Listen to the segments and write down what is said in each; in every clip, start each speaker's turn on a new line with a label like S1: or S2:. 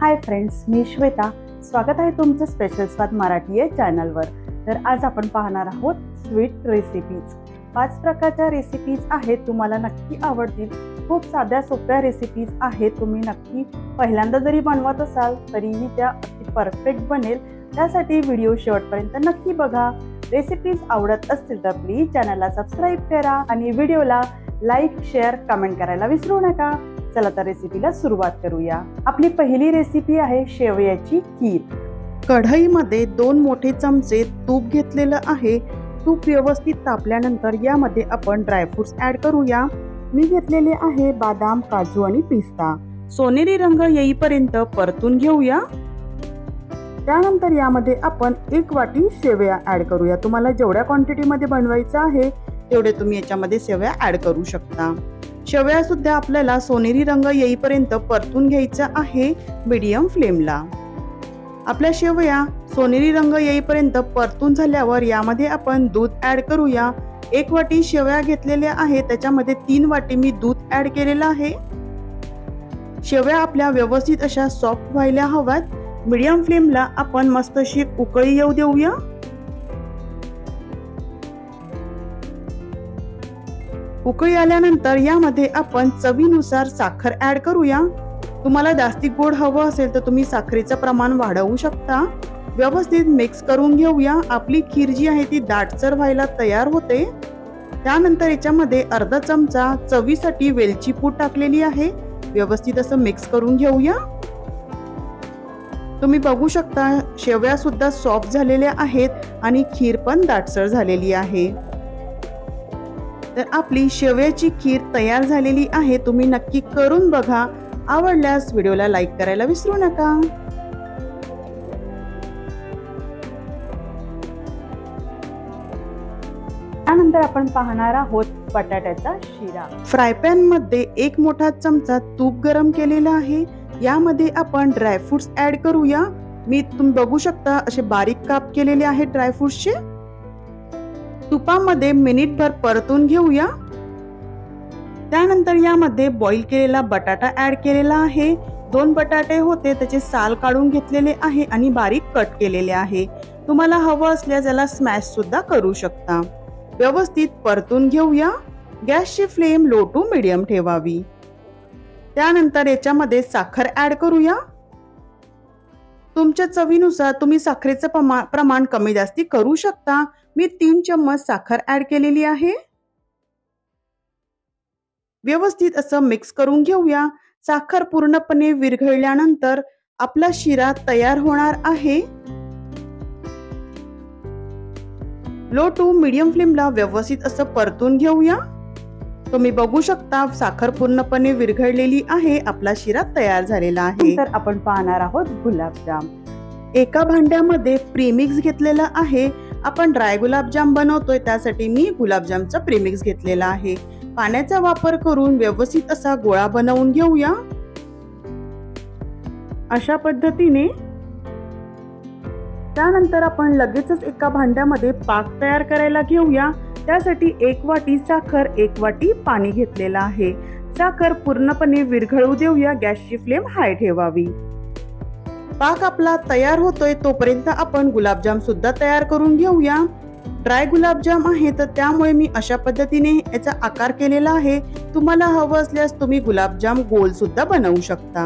S1: Hi friends, मी श्वेता. स्वागत आहे तुमचं स्पेशल स्वाद मराठी या चॅनलवर. तर आज आपण पाहणार आहोत स्वीट रेसिपीज. 5 प्रकारच्या रेसिपीज आहेत, तुम्हाला नक्की आवडतील. खूप साध्या सोप्या रेसिपीज आहेत. तुम्ही नक्की पहिल्यांदा जरी बनवत असाल तरीही त्या अगदी परफेक्ट बनेल. त्यासाठी व्हिडिओ शेवटपर्यंत नक्की बघा. रेसिपीज आवडत असतील तर प्लीज चॅनलला सबस्क्राईब करा आणि व्हिडिओला लाईक, शेअर, कमेंट करायला विसरू नका. चला तर रेसिपीला सुरुवात करूया. आपली पहिली रेसिपी आहे शेवयाची खीर. कढईमध्ये 2 मोठे चमचे तूप घेतलेलं आहे. तूप व्यवस्थित तापल्यानंतर यामध्ये आपण ड्रायफ्रुट्स ऍड करूया. मी घेतलेले आहे बदाम, काजू आणि पिस्ता. सोनेरी रंग येईपर्यंत परतून घेऊया. त्यानंतर यामध्ये आपण 1 वाटी शेवया ऍड करूया. तुम्हाला जेवढ्या क्वांटिटीमध्ये बनवायचं आहे तेवढे तुम्ही याच्यामध्ये शेवया ऍड करू शकता. शेवया सुद्धा आपल्याला सोनेरी रंग येईपर्यंत परतून घ्यायचा आहे मीडियम फ्लेमला. आपल्या शेवया सोनेरी रंग येईपर्यंत परतून झाल्यावर यामध्ये आपण दूध ऍड करूया. 1 वाटी शेवया घेतलेल्या आहे, त्याच्यामध्ये 3 वाटी मी दूध ऍड केलेलं आहे. शेवया आपल्या व्यवस्थित अशा सॉफ्ट व्हायला हव्यात. मीडियम फ्लेमला आपण मस्त अशी उकळी येऊ देऊया. उकळी आल्यानंतर यामध्ये आपण चवीनुसार साखर ऍड करूया. तुम्हाला जास्ती गोड हवं असेल तर तुम्ही साखरेचं प्रमाण वाढवू शकता. व्यवस्थित मिक्स करून घेऊया. आपली खीर जी आहे ती दाटसर व्हायला तयार होते. त्यानंतर याच्यामध्ये अर्धा चमचा चवीसाठी वेलची पूड टाकलेली आहे. व्यवस्थित असं मिक्स करून घेऊया. तुम्ही बघू शकता शेवया सुद्धा सॉफ्ट झालेल्या आहेत आणि खीर पण दाटसर झालेली आहे. तर आपली शेवयाची खीर तयार झालेली आहे. तुम्ही नक्की करून बघा. आवडल्यास व्हिडिओला लाईक करायला विसरू नका. त्यानंतर आपण पाहणार आहोत बटाट्याचा शिरा. फ्राय पॅन मध्ये 1 मोठा चमचा तूप गरम केलेला आहे. यामध्ये आपण ड्रायफ्रुट्स ऍड करूया. तुम्ही बघू शकता असे बारीक काप केलेले आहेत ड्रायफ्रुट्सचे. तुपामध्ये मिनिटभर परतून घेऊया. त्यानंतर यामध्ये बॉईल केलेला बटाटा ऍड केलेला आहे. 2 बटाटे होते, त्याचे साल काढून घेतलेले आहे आणि बारीक कट केलेले आहे. तुम्हाला हवं असल्यास याला स्मॅश सुद्धा करू शकता. व्यवस्थित परतून घेऊया. गॅसची फ्लेम लो टू मीडियम ठेवावी. त्यानंतर याच्यामध्ये साखर ऍड करूया. तुमच्या चवीनुसार तुम्ही साखरेचं प्रमाण कमी जास्ती करू शकता. मी 3 चम्मच साखर ऍड केलेली आहे. व्यवस्थित असं मिक्स करून घेऊया. साखर पूर्णपणे विरघळल्यानंतर आपला शिरा तयार होणार आहे. लो टू मीडियम फ्लेमला व्यवस्थित असं परतून घेऊया. तुम्ही बघू शकता साखर पूर्णपणे विरघळलेली आहे. आपला शिरा तयार झालेला आहे. तर आपण पाहणार आहोत गुलाबजाम. एका भांड्यामध्ये प्रीमिक्स घेतलेला आहे. आपण ड्राय गुलाबजाम बनवतोय त्यासाठी मी गुलाबजामचा प्रीमिक्स घेतलेला आहे. पाण्याचा वापर करून व्यवस्थित असा गोळा बनवून घेऊया. अशा पद्धतीने. त्यानंतर आपण लगेचच एका भांड्यामध्ये पाक तयार करायला घेऊया. त्यासाठी 1 वाटी साखर, 1 वाटी पाणी घेतलेलं आहे. साखर पूर्णपणे विरघळू देऊया. गॅसची फ्लेम हाय ठेवावी. पाक आपला तयार होतोय तोपर्यंत आपण गुलाबजाम सुद्धा तयार करून घेऊया. ड्राय गुलाबजाम आहे तर त्यामुळे मी अशा पद्धतीने याचा आकार केलेला आहे. तुम्हाला हवं असल्यास तुम्ही गुलाबजाम गोल सुद्धा बनवू शकता.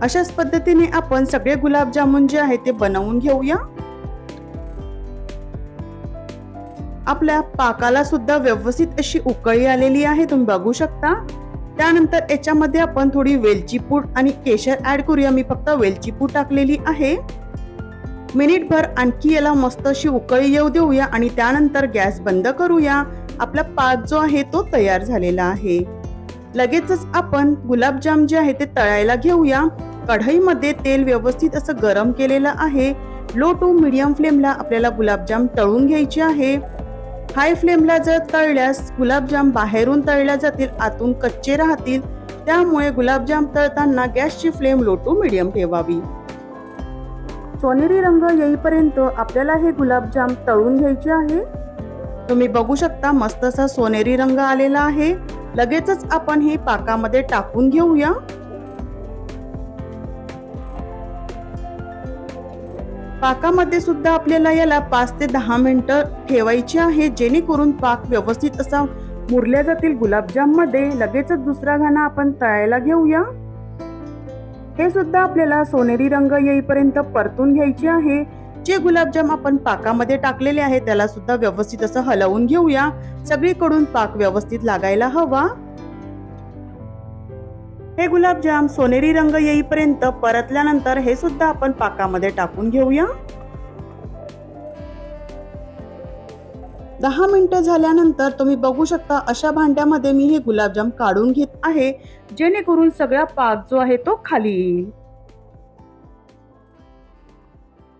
S1: अशाच पद्धतीने आपण सगळे गुलाबजामुन जे आहे ते बनवून घेऊया. आपल्या पाकाला सुद्धा व्यवस्थित अशी उकळी आलेली आहे, तुम्ही बघू शकता. त्यानंतर याच्यामध्ये आपण थोडी वेलची पूड आणि केशर ऍड करूया. मी फक्त वेलची पूड टाकलेली आहे. मिनिटभर आणखी याला मस्त अशी उकळी येऊ देऊया आणि त्यानंतर गॅस बंद करूया. आपला पाक जो आहे तो तयार झालेला आहे. लगेचच आपण गुलाबजाम जे आहे ते तळायला घेऊया. कढईमध्ये तेल व्यवस्थित असं गरम केलेलं आहे. लो टू मीडियम फ्लेमला आपल्याला गुलाबजाम तळून घ्यायचे आहे. हाय फ्लेमला जर तळल्यास गुलाबजाम बाहेरून तळल्या जातील, आतून कच्चे राहतील. त्यामुळे गुलाबजाम तळताना गॅसची फ्लेम लो टू मीडियम ठेवावी. सोनेरी रंग येईपर्यंत आपल्याला हे गुलाबजाम तळून घ्यायचे आहे. तुम्ही बघू शकता मस्त असा सोनेरी रंग आलेला आहे. लगेचच आपण हे पाकामध्ये टाकून घेऊया. पाकामध्ये सुद्धा आपल्याला याला 5 ते 10 मिनिटं ठेवायची आहे, जेणेकरून पाक व्यवस्थित असा मुरल्या जातील गुलाबजाम मध्ये. लगेचच दुसरा घाणा आपण तळायला घेऊया. हे सुद्धा आपल्याला सोनेरी रंग येईपर्यंत परतून घ्यायचे आहे. जे गुलाबजाम आपण पाकामध्ये टाकलेले आहे त्याला सुद्धा व्यवस्थित असं हलवून घेऊया. सगळीकडून पाक व्यवस्थित लागायला हवा. हे गुलाबजाम सोनेरी रंग येईपर्यंत परतल्यानंतर हे सुद्धा आपण पाकामध्ये टाकून घेऊया. 10 मिनिटं झाल्यानंतर तुम्ही बघू शकता अशा भांड्यामध्ये मी हे गुलाबजाम काढून घेत आहे, जेणेकरून सगळा पाक जो आहे तो खाली येईल.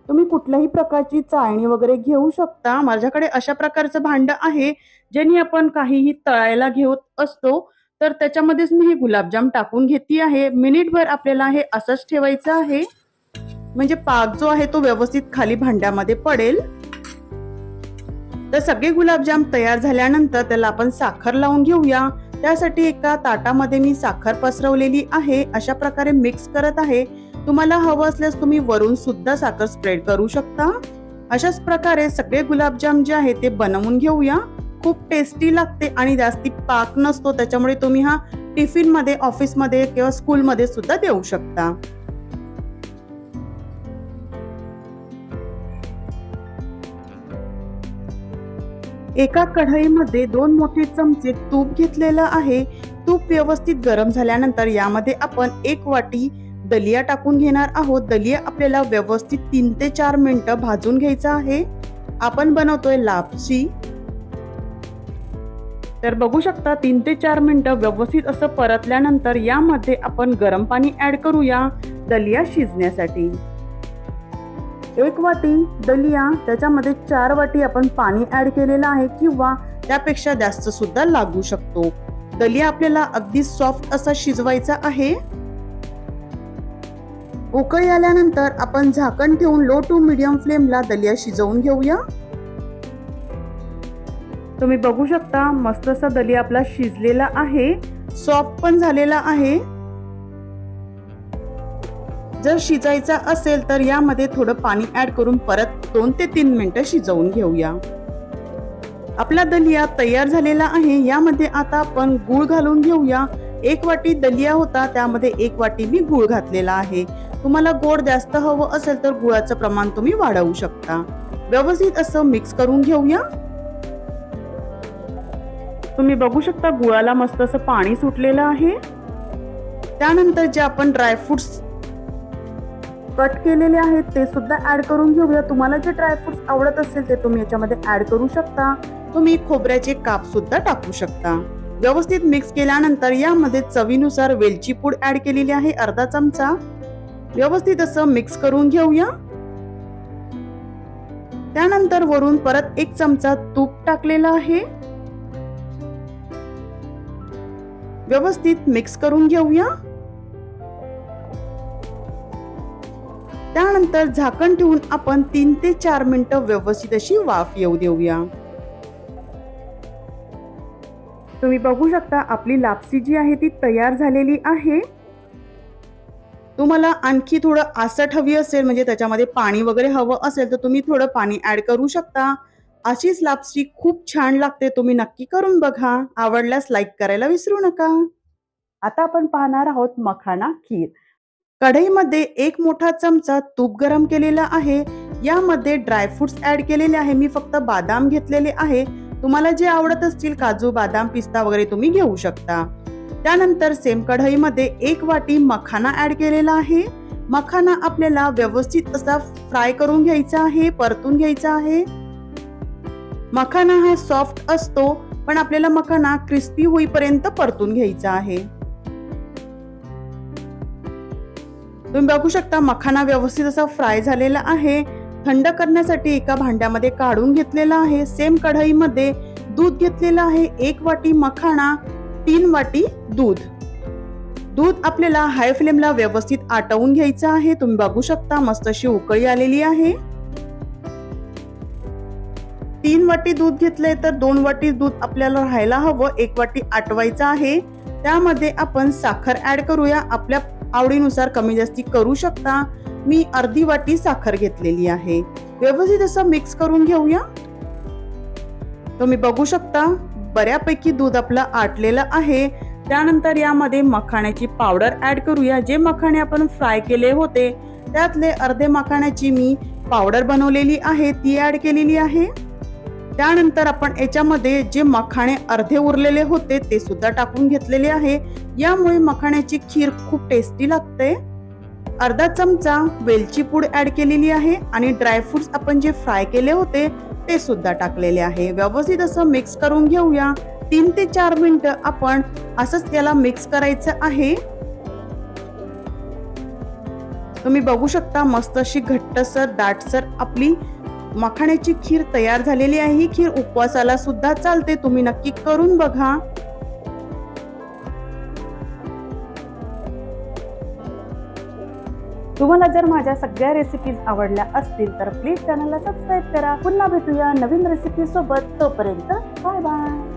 S1: तुम्ही कुठल्याही प्रकारची चाळणी वगैरे घेऊ शकता. माझ्याकडे अशा प्रकारचं भांड आहे, ज्याने आपण काहीही तळायला घेत असतो. तर त्याच्यामध्येच मी हे गुलाबजाम टाकून घेते आहे. मिनिटभर आपल्याला हे असंच ठेवायचं आहे, म्हणजे पाक जो आहे तो व्यवस्थित खाली भांड्यामध्ये पडेल. तर सगळे गुलाबजाम तयार झाल्यानंतर त्याला आपण साखर लावून घेऊया. त्यासाठी एका ताटामध्ये मी साखर पसरवलेली आहे. अशा प्रकारे मिक्स करत आहे. तुम्हाला हवं असल्यास तुम्ही वरून सुद्धा साखर स्प्रेड करू शकता. अशाच प्रकारे सगळे गुलाबजाम जे आहे ते बनवून घेऊया. खूप टेस्टी लागते आणि जास्ती पाक नसतो, त्याच्यामुळे तुम्ही हा टिफिन मध्ये, ऑफिस मध्ये किंवा स्कूल मध्ये सुद्धा देऊ शकता. एका कढईमध्ये 2 मोठे चमचे तूप घेतलेलं आहे. तूप व्यवस्थित गरम झाल्यानंतर यामध्ये आपण 1 वाटी दलिया टाकून घेणार आहोत. दलिया आपल्याला व्यवस्थित 3 ते 4 मिनिटं भाजून घ्यायचा आहे. आपण बनवतोय लापशी. तर बघू शकता 3 ते 4 मिनिटं व्यवस्थित असं परतल्यानंतर यामध्ये आपण गरम पाणी ऍड करूया दलिया शिजण्यासाठी. 1 वाटी दलिया, त्याच्यामध्ये 4 वाटी आपण पाणी ऍड केलेलं आहे, किंवा त्यापेक्षा जास्त सुद्धा लागू शकतो. दलिया आपल्याला अगदी सॉफ्ट असा शिजवायचा आहे. उकळी आल्यानंतर आपण झाकण ठेवून लो टू मीडियम फ्लेमला दलिया शिजवून घेऊया. तुम्ही बघू शकता मस्त असा दलिया आपला शिजलेला आहे, सॉफ्ट पण झालेला आहे. जर शिजायचा असेल तर यामध्ये थोडं पाणी ऍड करून परत 2 ते 3 मिनिटं शिजवून घेऊया. आपला दलिया तयार झालेला आहे. यामध्ये आता आपण गूळ घालून घेऊया. 1 वाटी दलिया होता, त्यामध्ये 1 वाटी मी गूळ घातलेला आहे. तुम्हाला गोड जास्त हवं असेल तर गुळाचं प्रमाण तुम्ही वाढवू शकता. व्यवस्थित असं मिक्स करून घेऊया. तुम्ही बघू शकता गुळाला मस्त असं पाणी सुटलेलं आहे. त्यानंतर जे आपण ड्रायफ्रुट्स कट केलेले आहेत ते सुद्धा ऍड करून घेऊया. तुम्हाला जे ड्रायफ्रुट्स आवडत असेल ते तुम्ही याच्यामध्ये ऍड करू शकता. तुम्ही खोबऱ्याचे काप सुद्धा टाकू शकता. व्यवस्थित मिक्स केल्यानंतर यामध्ये चवीनुसार वेलची पूड ऍड केलेली आहे, अर्धा चमचा. व्यवस्थित असं मिक्स करून घेऊया. त्यानंतर वरून परत 1 चमचा तूप टाकलेला आहे. व्यवस्थित मिक्स करून घेऊया. त्यानंतर झाकण ठेवून आपण 3 ते 4 मिनिटं व्यवस्थित अशी वाफ येऊ देऊया. तुम्ही बघू शकता आपली लापसी जी आहे ती तयार झालेली आहे. तुम्हाला आणखी थोडं आसट हवी असेल, म्हणजे त्याच्यामध्ये पाणी वगैरे हवं असेल तर तुम्ही थोडं पाणी ऍड करू शकता. अशीच लापसी खूप छान लागते. तुम्ही नक्की करून बघा. आवडल्यास लाईक करायला विसरू नका. आता आपण पाहणार आहोत मखाना खीर. कढईमध्ये 1 मोठा चमचा तूप गरम केलेला आहे. यामध्ये ड्रायफ्रुट्स ऍड केलेले आहे. मी फक्त बदाम घेतलेले आहे. तुम्हाला जे आवडत असतील काजू, बदाम, पिस्ता वगैरे तुम्ही घेऊ शकता. त्यानंतर सेम कढईमध्ये 1 वाटी मखाना ऍड केलेला आहे. मखाना आपल्याला व्यवस्थित असा फ्राय करून घ्यायचा आहे, परतून घ्यायचा आहे. मखाना हा सॉफ्ट असतो, पण आपल्याला मखाना क्रिस्पी होईपर्यंत परतून घ्यायचा आहे. तुम्ही बघू शकता मखाना व्यवस्थित असा फ्राय झालेला आहे. थंड करण्यासाठी एका भांड्यामध्ये काढून घेतलेला आहे. सेम कढईमध्ये दूध घेतलेलं आहे. 1 वाटी मखाना, 3 वाटी दूध. दूध आपल्याला हाय फ्लेमला व्यवस्थित आटवून घ्यायचं आहे. तुम्ही बघू शकता मस्त अशी उकळी आलेली आहे. 3 वाटी दूध घेतलंय तर 2 वाटी दूध आपल्याला राहायला हवं. 1 वाटी आटवायचं आहे. त्यामध्ये आपण साखर ऍड करूया. आपल्या आवडीनुसार कमी जास्ती करू शकता. मी अर्धी वाटी साखर घेतलेली आहे. व्यवस्थित असं मिक्स करून घेऊया. तुम्ही बघू शकता बऱ्यापैकी दूध आपलं आटलेलं आहे. त्यानंतर यामध्ये मखाण्याची पावडर ऍड करूया. जे मखाणे आपण फ्राय केले होते त्यातले अर्धे मखाण्याची मी पावडर बनवलेली आहे ती ऍड केलेली आहे. त्यानंतर आपण याच्यामध्ये जे मखाणे अर्धे उरलेले होते ते सुद्धा टाकून घेतलेले आहे. यामुळे मखाण्याची खीर खूप टेस्टी लागते. अर्धा चमचा वेलची पूड ऍड केलेली आहे आणि ड्रायफ्रुट्स आपण जे फ्राय केले होते ते सुद्धा टाकलेले आहे. व्यवस्थित असं मिक्स करून घेऊया. 3 ते 4 मिनिटं आपण असंच याला मिक्स करायचं आहे. तुम्ही बघू शकता मस्त अशी घट्टसर दाटसर आपली मखाण्याची खीर तयार झालेली आहे. ही खीर उपवासाला सुद्धा चालते. तुम्ही नक्की करून बघा. तुम्हाला जर माझ्या सगळ्या रेसिपीज आवडल्या असतील तर प्लीज चॅनलला सबस्क्राईब करा. पुन्हा भेटूया नवीन रेसिपी सोबत. तोपर्यंत बाय बाय.